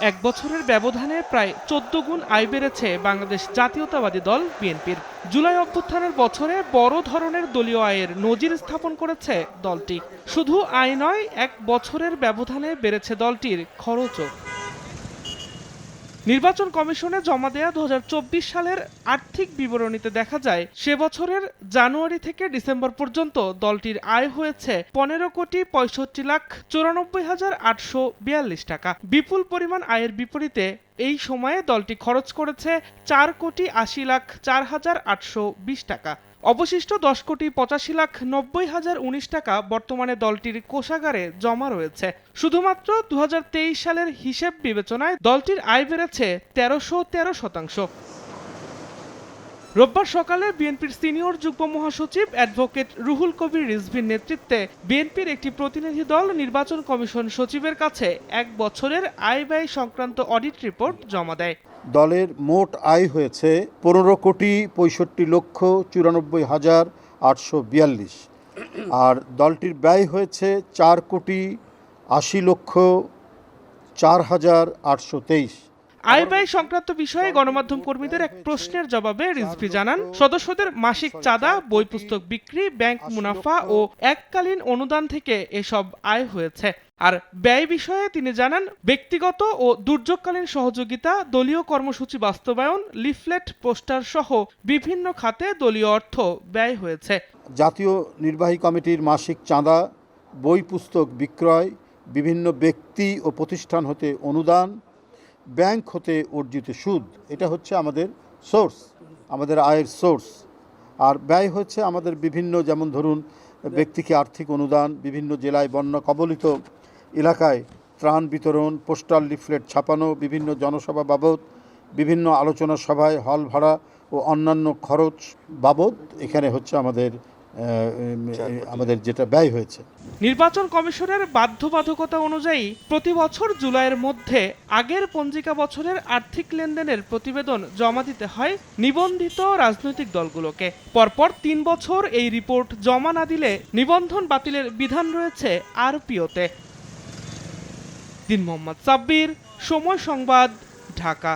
এক বছরের ব্যবধানে প্রায় ১৪ গুণ আয় বেড়েছে বাংলাদেশ জাতীয়তাবাদী দল বিএনপির। জুলাই অভ্যুত্থানের বছরে বড় ধরনের দলীয় আয়ের নজির স্থাপন করেছে দলটি। শুধু আয় নয়, এক বছরের ব্যবধানে বেড়েছে দলটির খরচও। নির্বাচন কমিশনে জমা দেয়া ২০২৪ সালের আর্থিক বিবরণীতে দেখা যায়, সে বছরের জানুয়ারি থেকে ডিসেম্বর পর্যন্ত দলটির আয় হয়েছে ১৫,৬৫,৯৪,৮৪২ টাকা। বিপুল পরিমাণ আয়ের বিপরীতে এই সময়ে দলটি খরচ করেছে ৪,৮০,০৪,৮২০ টাকা। অবশিষ্ট ১০,৮৫,৯০,০১৯ টাকা বর্তমানে দলটির কোষাগারে জমা রয়েছে। শুধুমাত্র ২০২৩ সালের হিসেব বিবেচনায় দলটির আয় বেড়েছে ১৩১৩%। রোববার সকালে বিএনপির সিনিয়র যুগ্ম মহাসচিব অ্যাডভোকেট রুহুল কবির রিজভীর নেতৃত্বে বিএনপির একটি প্রতিনিধি দল নির্বাচন কমিশন সচিবের কাছে এক বছরের আয় ব্যয় সংক্রান্ত অডিট রিপোর্ট জমা দেয়। দলের মোট আয় হয়েছে ১৫,৬৫,৯৪,৮৪২, আর দলটির ব্যয় হয়েছে ৪,৮০,০৪,৮২৩। আয় ব্যয় সংক্রান্ত বিষয়ে গণমাধ্যম কর্মীদের এক প্রশ্নের জবাবে রিজভী জানান, সদস্যদের মাসিক চাঁদা, বই পুস্তক বিক্রি, ব্যাংক মুনাফা ও এককালীন অনুদান থেকে এসব আয় হয়েছে। আর ব্যয় বিষয়ে তিনি জানান, ব্যক্তিগত ও দুর্যোগকালীন সহযোগিতা, দলীয় কর্মসূচি বাস্তবায়ন, লিফলেট, পোস্টার সহ বিভিন্ন খাতে দলীয় অর্থ ব্যয় হয়েছে। জাতীয় নির্বাহী কমিটির মাসিক চাঁদা, বই পুস্তক বিক্রয়, বিভিন্ন ব্যক্তি ও প্রতিষ্ঠান হতে অনুদান, ব্যাংক হতে অর্জিত সুদ, এটা হচ্ছে আমাদের সোর্স, আমাদের আয়ের সোর্স। আর ব্যয় হচ্ছে আমাদের বিভিন্ন, যেমন ধরুন ব্যক্তিকে আর্থিক অনুদান, বিভিন্ন জেলায় বন্যা কবলিত এলাকায় ত্রাণ বিতরণ, পোস্টাল লিফলেট ছাপানো, বিভিন্ন জনসভা বাবদ, বিভিন্ন আলোচনা সভায় হল ভাড়া ও অন্যান্য খরচ বাবদ এখানে হচ্ছে আমাদের যেটা ব্যয় হয়েছে। নির্বাচন কমিশনের বাধ্যবাধকতা অনুযায়ী প্রতি বছর জুলাইয়ের মধ্যে আগের পঞ্জিকা বছরের আর্থিক লেনদেনের প্রতিবেদন জমা দিতে হয় নিবন্ধিত রাজনৈতিক দলগুলোকে। পরপর ৩ বছর এই রিপোর্ট জমা না দিলে নিবন্ধন বাতিলের বিধান রয়েছে আরপিওতে। দিন মোহাম্মদ সাব্বির, সময় সংবাদ, ঢাকা।